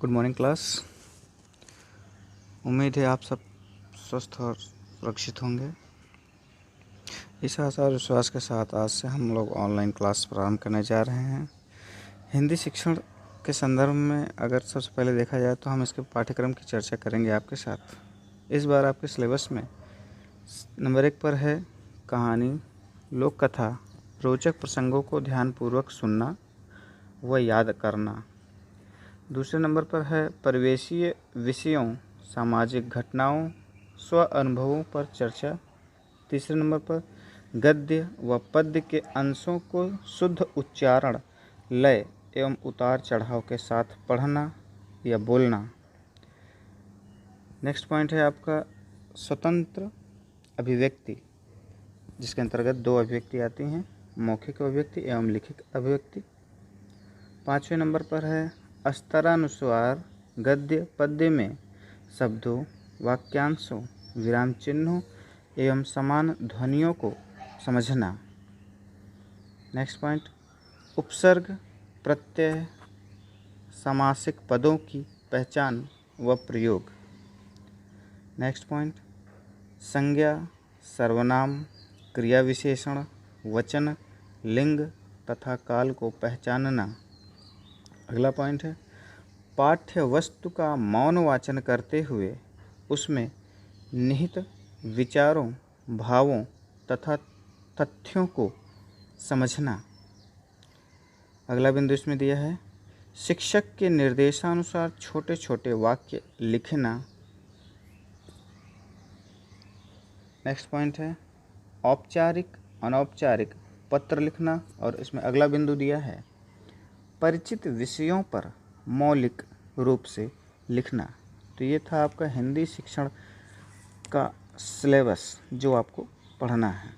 Good morning class. उम्मीद है आप सब स्वस्थ और सुरक्षित होंगे। इस आशा और विश्वास के साथ आज से हम लोग ऑनलाइन क्लास प्रारंभ करने जा रहे हैं। हिंदी शिक्षण के संदर्भ में अगर सबसे पहले देखा जाए तो हम इसके पाठ्यक्रम की चर्चा करेंगे आपके साथ। इस बार आपके सिलेबस में नंबर 1 पर है कहानी, लोक कथा, रोचक प्रसंगों को ध्यानपूर्वक सुनना व याद करना। दूसरे नंबर पर है परिवेशीय विषयों, सामाजिक घटनाओं, स्व अनुभवों पर चर्चा। तीसरे नंबर पर गद्य व पद्य के अंशों को शुद्ध उच्चारण, लय एवं उतार चढ़ाव के साथ पढ़ना या बोलना। नेक्स्ट पॉइंट है आपका स्वतंत्र अभिव्यक्ति, जिसके अंतर्गत 2 अभिव्यक्ति आती हैं, मौखिक अभिव्यक्ति एवं लिखित अभिव्यक्ति। 5वें नंबर पर है स्तरानुसार गद्य पद्य में शब्दों, वाक्यांशों, विराम चिन्हों एवं समान ध्वनियों को समझना। नेक्स्ट पॉइंट उपसर्ग, प्रत्यय, समासिक पदों की पहचान व प्रयोग। नेक्स्ट पॉइंट संज्ञा, सर्वनाम, क्रिया विशेषण, वचन, लिंग तथा काल को पहचानना। अगला पॉइंट है पाठ्य वस्तु का मौन वाचन करते हुए उसमें निहित विचारों, भावों तथा तथ्यों को समझना। अगला बिंदु इसमें दिया है शिक्षक के निर्देशानुसार छोटे छोटे वाक्य लिखना। नेक्स्ट पॉइंट है औपचारिक, अनौपचारिक पत्र लिखना, और इसमें अगला बिंदु दिया है परिचित विषयों पर मौलिक रूप से लिखना। तो ये था आपका हिंदी शिक्षण का सिलेबस जो आपको पढ़ना है।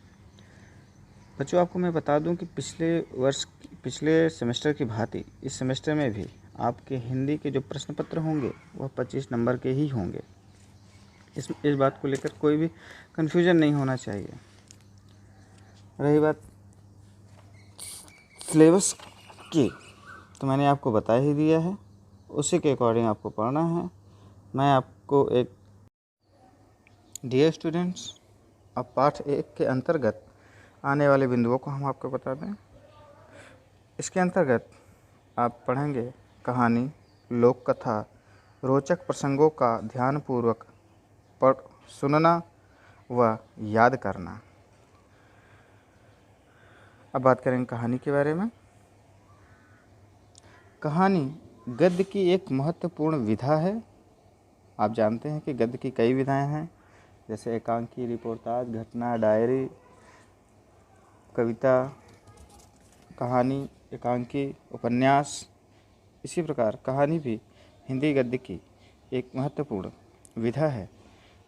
बच्चों, आपको मैं बता दूं कि पिछले सेमेस्टर की भांति इस सेमेस्टर में भी आपके हिंदी के जो प्रश्न पत्र होंगे वह 25 नंबर के ही होंगे। इस बात को लेकर कोई भी कन्फ्यूजन नहीं होना चाहिए। रही बात सिलेबस की, तो मैंने आपको बता ही दिया है, उसी के अकॉर्डिंग आपको पढ़ना है। मैं आपको एक डियर स्टूडेंट्स, अब पाठ 1 के अंतर्गत आने वाले बिंदुओं को हम आपको बता दें। इसके अंतर्गत आप पढ़ेंगे कहानी, लोक कथा, रोचक प्रसंगों का ध्यानपूर्वक सुनना व याद करना। अब बात करेंगे कहानी के बारे में। कहानी गद्य की एक महत्वपूर्ण विधा है। आप जानते हैं कि गद्य की कई विधाएं हैं, जैसे एकांकी, रिपोर्टाज, घटना, डायरी, कविता, कहानी, एकांकी, उपन्यास। इसी प्रकार कहानी भी हिंदी गद्य की एक महत्वपूर्ण विधा है।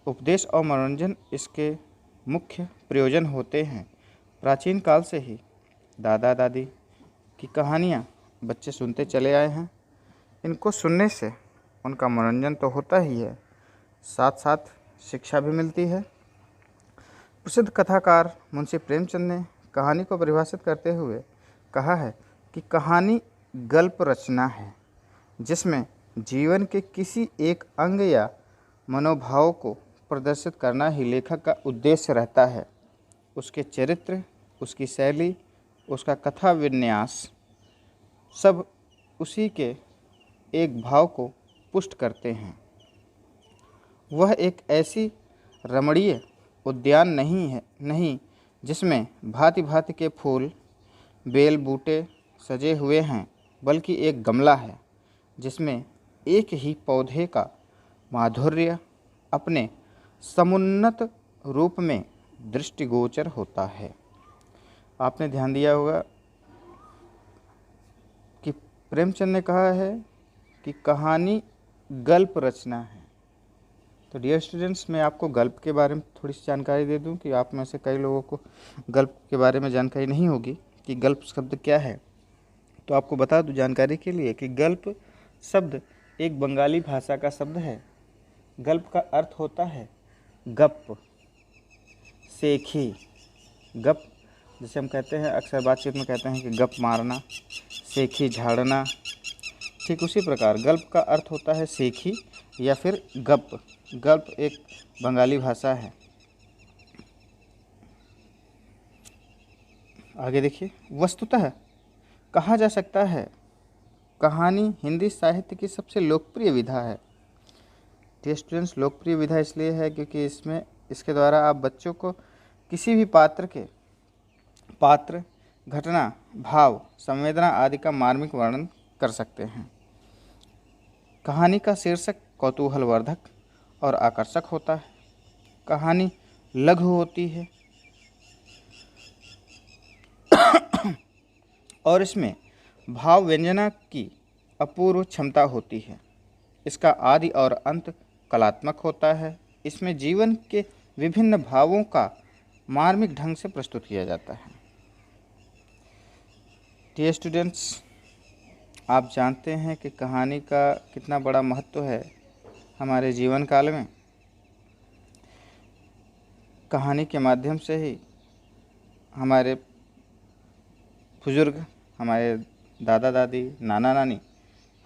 उपदेश और मनोरंजन इसके मुख्य प्रयोजन होते हैं। प्राचीन काल से ही दादा दादी की कहानियाँ बच्चे सुनते चले आए हैं। इनको सुनने से उनका मनोरंजन तो होता ही है, साथ साथ शिक्षा भी मिलती है। प्रसिद्ध कथाकार मुंशी प्रेमचंद ने कहानी को परिभाषित करते हुए कहा है कि कहानी गल्प रचना है जिसमें जीवन के किसी एक अंग या मनोभाव को प्रदर्शित करना ही लेखक का उद्देश्य रहता है। उसके चरित्र, उसकी शैली, उसका कथा विन्यास सब उसी के एक भाव को पुष्ट करते हैं। वह एक ऐसी रमणीय उद्यान नहीं जिसमें भांति भांति के फूल, बेल बूटे सजे हुए हैं, बल्कि एक गमला है जिसमें एक ही पौधे का माधुर्य अपने समुन्नत रूप में दृष्टिगोचर होता है। आपने ध्यान दिया होगा कि प्रेमचंद ने कहा है कि कहानी गल्प रचना है। तो डियर स्टूडेंट्स, मैं आपको गल्प के बारे में थोड़ी सी जानकारी दे दूं कि आप में से कई लोगों को गल्प के बारे में जानकारी नहीं होगी कि गल्प शब्द क्या है। तो आपको बता दूं जानकारी के लिए कि गल्प शब्द एक बंगाली भाषा का शब्द है। गल्प का अर्थ होता है गप, सेखी। गप जैसे हम कहते हैं, अक्सर बातचीत में कहते हैं कि गप मारना, सेखी झाड़ना, ठीक उसी प्रकार गल्प का अर्थ होता है सीखी या फिर गप। गल्प एक बंगाली भाषा है। आगे देखिए, वस्तुतः कहा जा सकता है कहानी हिंदी साहित्य की सबसे लोकप्रिय विधा है। डियर स्टूडेंट्स, लोकप्रिय विधा इसलिए है क्योंकि इसके द्वारा आप बच्चों को किसी भी पात्र, घटना, भाव, संवेदना आदि का मार्मिक वर्णन कर सकते हैं। कहानी का शीर्षक कौतूहलवर्धक और आकर्षक होता है। कहानी लघु होती है और इसमें भाव व्यंजना की अपूर्व क्षमता होती है। इसका आदि और अंत कलात्मक होता है। इसमें जीवन के विभिन्न भावों का मार्मिक ढंग से प्रस्तुत किया जाता है। डियर स्टूडेंट्स, आप जानते हैं कि कहानी का कितना बड़ा महत्व है हमारे जीवन काल में। कहानी के माध्यम से ही हमारे बुजुर्ग, हमारे दादा दादी, नाना नानी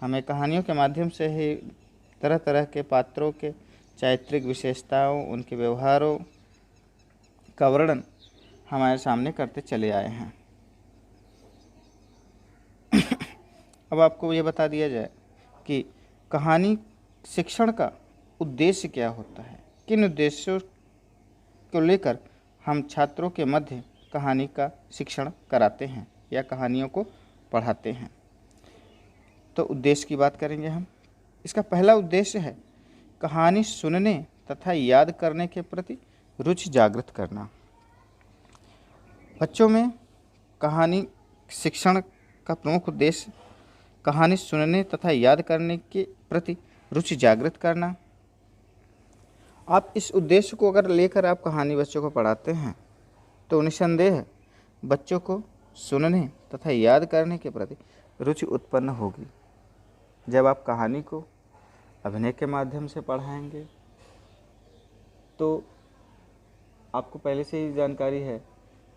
हमें कहानियों के माध्यम से ही तरह तरह के पात्रों के चारित्रिक विशेषताओं, उनके व्यवहारों का वर्णन हमारे सामने करते चले आए हैं। अब आपको ये बता दिया जाए कि कहानी शिक्षण का उद्देश्य क्या होता है, किन उद्देश्यों को लेकर हम छात्रों के मध्य कहानी का शिक्षण कराते हैं या कहानियों को पढ़ाते हैं। तो उद्देश्य की बात करेंगे हम। इसका पहला उद्देश्य है कहानी सुनने तथा याद करने के प्रति रुचि जागृत करना। बच्चों में कहानी शिक्षण का प्रमुख उद्देश्य कहानी सुनने तथा याद करने के प्रति रुचि जागृत करना। आप इस उद्देश्य को अगर लेकर आप कहानी बच्चों को पढ़ाते हैं तो निस्संदेह बच्चों को सुनने तथा याद करने के प्रति रुचि उत्पन्न होगी। जब आप कहानी को अभिनय के माध्यम से पढ़ाएंगे तो आपको पहले से ही जानकारी है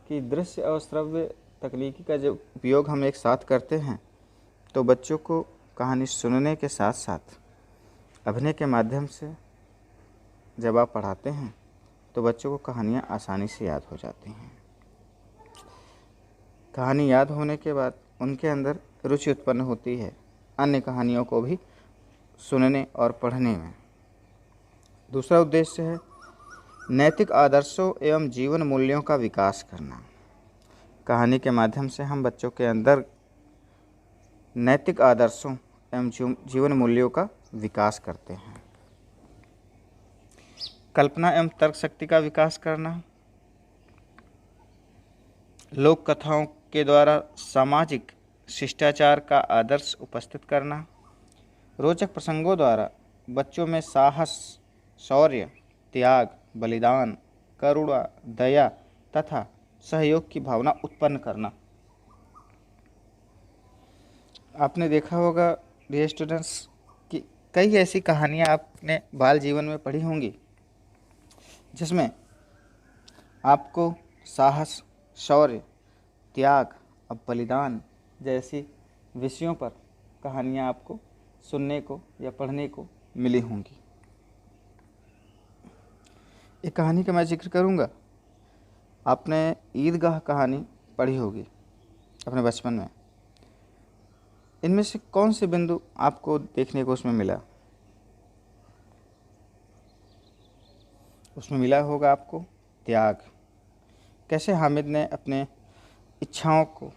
कि दृश्य और श्रव्य तकनीकी का जब उपयोग हम एक साथ करते हैं तो बच्चों को कहानी सुनने के साथ साथ अभिनय के माध्यम से जब आप पढ़ाते हैं तो बच्चों को कहानियाँ आसानी से याद हो जाती हैं। कहानी याद होने के बाद उनके अंदर रुचि उत्पन्न होती है अन्य कहानियों को भी सुनने और पढ़ने में। दूसरा उद्देश्य है नैतिक आदर्शों एवं जीवन मूल्यों का विकास करना। कहानी के माध्यम से हम बच्चों के अंदर नैतिक आदर्शों एवं जीवन मूल्यों का विकास करते हैं। कल्पना एवं तर्क शक्ति का विकास करना। लोक कथाओं के द्वारा सामाजिक शिष्टाचार का आदर्श उपस्थित करना। रोचक प्रसंगों द्वारा बच्चों में साहस, शौर्य, त्याग, बलिदान, करुणा, दया तथा सहयोग की भावना उत्पन्न करना। आपने देखा होगा डियर स्टूडेंट्स कि कई ऐसी कहानियाँ आपने बाल जीवन में पढ़ी होंगी जिसमें आपको साहस, शौर्य, त्याग और बलिदान जैसी विषयों पर कहानियाँ आपको सुनने को या पढ़ने को मिली होंगी। एक कहानी का मैं जिक्र करूँगा। आपने ईदगाह कहानी पढ़ी होगी अपने बचपन में। इनमें से कौन से बिंदु आपको देखने को उसमें मिला? उसमें मिला होगा आपको त्याग। कैसे हामिद ने अपने इच्छाओं को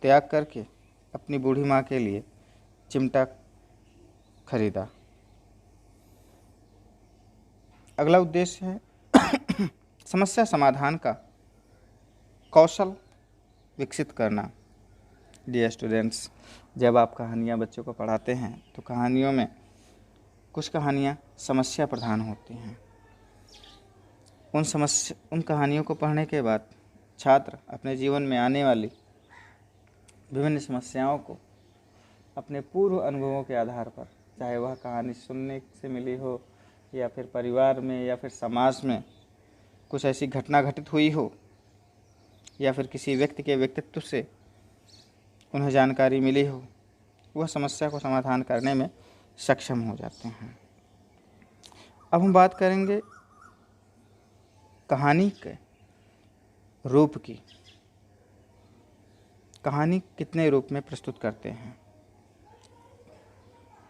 त्याग करके अपनी बूढ़ी माँ के लिए चिमटा खरीदा। अगला उद्देश्य है समस्या समाधान का कौशल विकसित करना। डियर स्टूडेंट्स, जब आप कहानियाँ बच्चों को पढ़ाते हैं तो कहानियों में कुछ कहानियाँ समस्या प्रधान होती हैं। उन कहानियों को पढ़ने के बाद छात्र अपने जीवन में आने वाली विभिन्न समस्याओं को अपने पूर्व अनुभवों के आधार पर, चाहे वह कहानी सुनने से मिली हो या फिर परिवार में या फिर समाज में कुछ ऐसी घटना घटित हुई हो या फिर किसी व्यक्ति के व्यक्तित्व से उन्हें जानकारी मिली हो, वह समस्या को समाधान करने में सक्षम हो जाते हैं। अब हम बात करेंगे कहानी के रूप की। कहानी कितने रूप में प्रस्तुत करते हैं?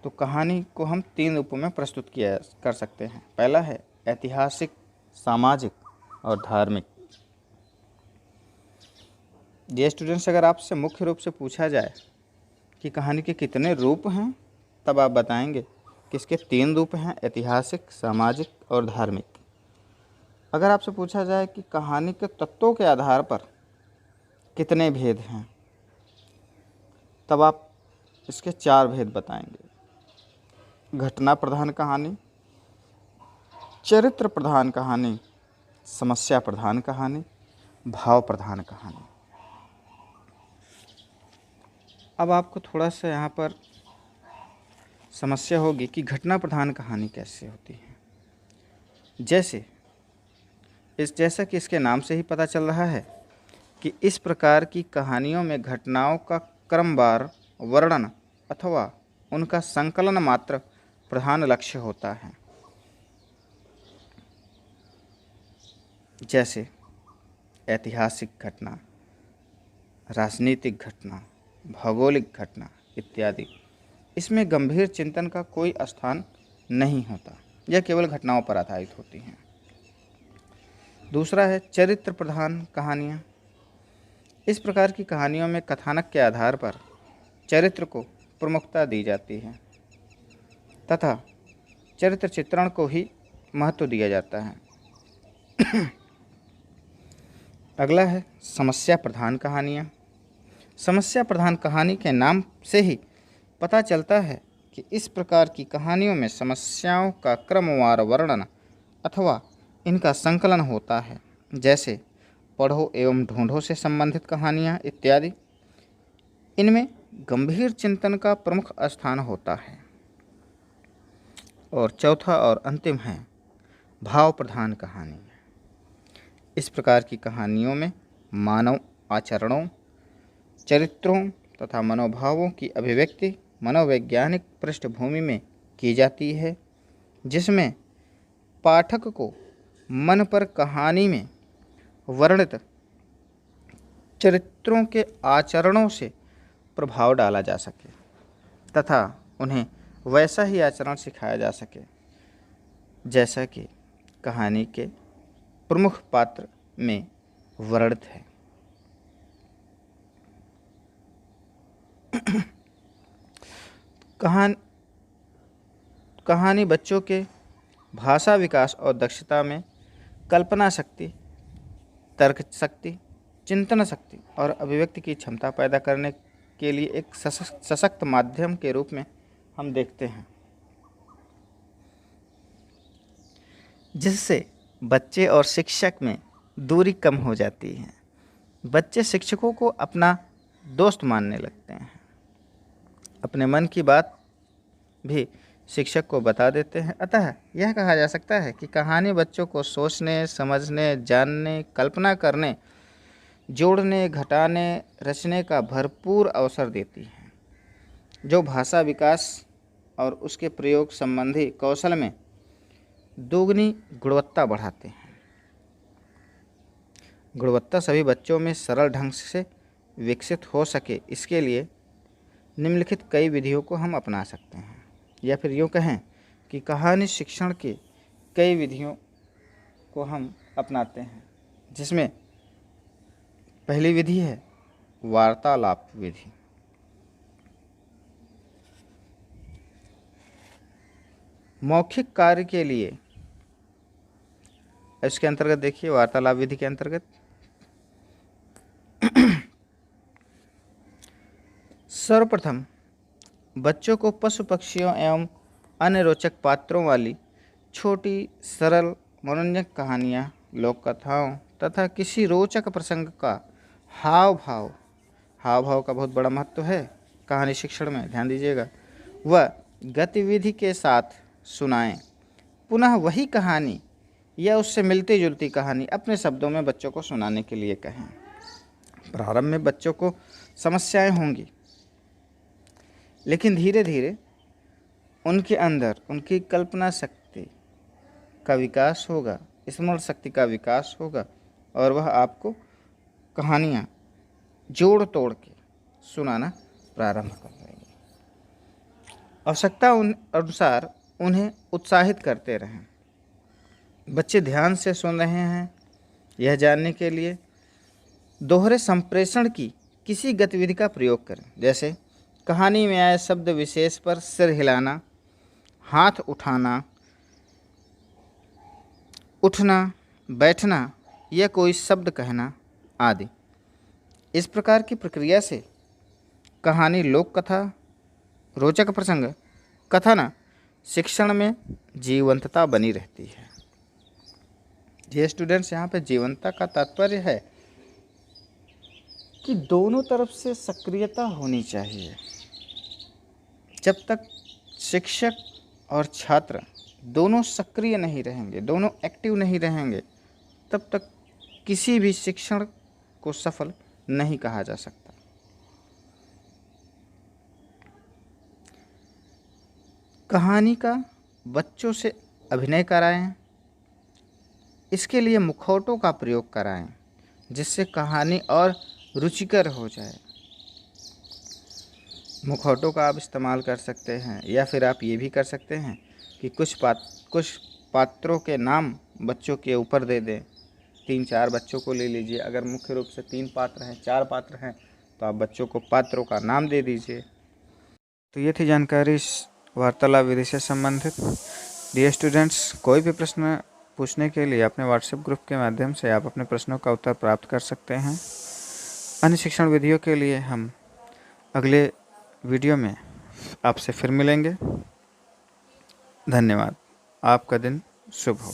तो कहानी को हम 3 रूपों में प्रस्तुत किया कर सकते हैं। पहला है ऐतिहासिक, सामाजिक और धार्मिक। ये स्टूडेंट्स, अगर आपसे मुख्य रूप से पूछा जाए कि कहानी के कितने रूप हैं, तब आप बताएंगे कि इसके 3 रूप हैं, ऐतिहासिक, सामाजिक और धार्मिक। अगर आपसे पूछा जाए कि कहानी के तत्वों के आधार पर कितने भेद हैं, तब आप इसके 4 भेद बताएंगे। घटना प्रधान कहानी, चरित्र प्रधान कहानी, समस्या प्रधान कहानी, भाव प्रधान कहानी। अब आपको थोड़ा सा यहाँ पर समस्या होगी कि घटना प्रधान कहानी कैसे होती है। जैसा कि इसके नाम से ही पता चल रहा है कि इस प्रकार की कहानियों में घटनाओं का क्रमवार वर्णन अथवा उनका संकलन मात्र प्रधान लक्ष्य होता है। जैसे ऐतिहासिक घटना, राजनीतिक घटना, भौगोलिक घटना इत्यादि। इसमें गंभीर चिंतन का कोई स्थान नहीं होता, यह केवल घटनाओं पर आधारित होती हैं। दूसरा है चरित्र प्रधान कहानियाँ। इस प्रकार की कहानियों में कथानक के आधार पर चरित्र को प्रमुखता दी जाती है तथा चरित्र चित्रण को ही महत्व दिया जाता है। अगला है समस्या प्रधान कहानियाँ। समस्या प्रधान कहानी के नाम से ही पता चलता है कि इस प्रकार की कहानियों में समस्याओं का क्रमवार वर्णन अथवा इनका संकलन होता है। जैसे पढ़ो एवं ढूंढो से संबंधित कहानियाँ इत्यादि। इनमें गंभीर चिंतन का प्रमुख स्थान होता है। और चौथा और अंतिम है भाव प्रधान कहानी। इस प्रकार की कहानियों में मानव आचरणों, चरित्रों तथा मनोभावों की अभिव्यक्ति मनोवैज्ञानिक पृष्ठभूमि में की जाती है, जिसमें पाठक को मन पर कहानी में वर्णित चरित्रों के आचरणों से प्रभाव डाला जा सके तथा उन्हें वैसा ही आचरण सिखाया जा सके जैसा कि कहानी के प्रमुख पात्र में वर्णित है। कहानी बच्चों के भाषा विकास और दक्षता में कल्पना शक्ति, तर्क शक्ति, चिंतन शक्ति और अभिव्यक्ति की क्षमता पैदा करने के लिए एक सशक्त माध्यम के रूप में हम देखते हैं, जिससे बच्चे और शिक्षक में दूरी कम हो जाती है। बच्चे शिक्षकों को अपना दोस्त मानने लगते हैं, अपने मन की बात भी शिक्षक को बता देते हैं। अतः यह कहा जा सकता है कि कहानी बच्चों को सोचने, समझने, जानने, कल्पना करने, जोड़ने, घटाने, रचने का भरपूर अवसर देती है, जो भाषा विकास और उसके प्रयोग संबंधी कौशल में दोगुनी गुणवत्ता बढ़ाते हैं। गुणवत्ता सभी बच्चों में सरल ढंग से विकसित हो सके, इसके लिए निम्नलिखित कई विधियों को हम अपना सकते हैं, या फिर यूँ कहें कि कहानी शिक्षण की कई विधियों को हम अपनाते हैं, जिसमें पहली विधि है वार्तालाप विधि। मौखिक कार्य के लिए इसके अंतर्गत देखिए, वार्तालाप विधि के अंतर्गत सर्वप्रथम बच्चों को पशु पक्षियों एवं अन्य रोचक पात्रों वाली छोटी सरल मनोरंजक कहानियाँ, लोक कथाओं तथा किसी रोचक प्रसंग का हाव भाव का बहुत बड़ा महत्व है कहानी शिक्षण में, ध्यान दीजिएगा। वह गतिविधि के साथ सुनाएं। पुनः वही कहानी या उससे मिलती जुलती कहानी अपने शब्दों में बच्चों को सुनाने के लिए कहें। प्रारंभ में बच्चों को समस्याएं होंगी, लेकिन धीरे धीरे उनके अंदर उनकी कल्पना शक्ति का विकास होगा, स्मरण शक्ति का विकास होगा और वह आपको कहानियाँ जोड़ तोड़ के सुनाना प्रारंभ कर देंगे। आवश्यकता अनुसार उन्हें उत्साहित करते रहें। बच्चे ध्यान से सुन रहे हैं यह जानने के लिए दोहरे संप्रेषण की किसी गतिविधि का प्रयोग करें। जैसे कहानी में आए शब्द विशेष पर सिर हिलाना, हाथ उठाना, उठना, बैठना या कोई शब्द कहना आदि। इस प्रकार की प्रक्रिया से कहानी, लोक कथा, रोचक प्रसंग, कथन, शिक्षण में जीवंतता बनी रहती है। ये स्टूडेंट्स, यहाँ पे जीवंतता का तात्पर्य है कि दोनों तरफ से सक्रियता होनी चाहिए। जब तक शिक्षक और छात्र दोनों सक्रिय नहीं रहेंगे, दोनों एक्टिव नहीं रहेंगे, तब तक किसी भी शिक्षण को सफल नहीं कहा जा सकता। कहानी का बच्चों से अभिनय कराएं। इसके लिए मुखौटों का प्रयोग कराएं जिससे कहानी और रुचिकर हो जाए। मुखौटों का आप इस्तेमाल कर सकते हैं या फिर आप ये भी कर सकते हैं कि कुछ पात्रों के नाम बच्चों के ऊपर दे दें। 3-4 बच्चों को ले लीजिए। अगर मुख्य रूप से 3 पात्र हैं, 4 पात्र हैं, तो आप बच्चों को पात्रों का नाम दे दीजिए। तो ये थी जानकारी इस वार्तालाप विधि से संबंधित। डियर स्टूडेंट्स, कोई भी प्रश्न पूछने के लिए अपने व्हाट्सएप ग्रुप के माध्यम से आप अपने प्रश्नों का उत्तर प्राप्त कर सकते हैं। अन्य शिक्षण विधियों के लिए हम अगले वीडियो में आपसे फिर मिलेंगे। धन्यवाद। आपका दिन शुभ हो।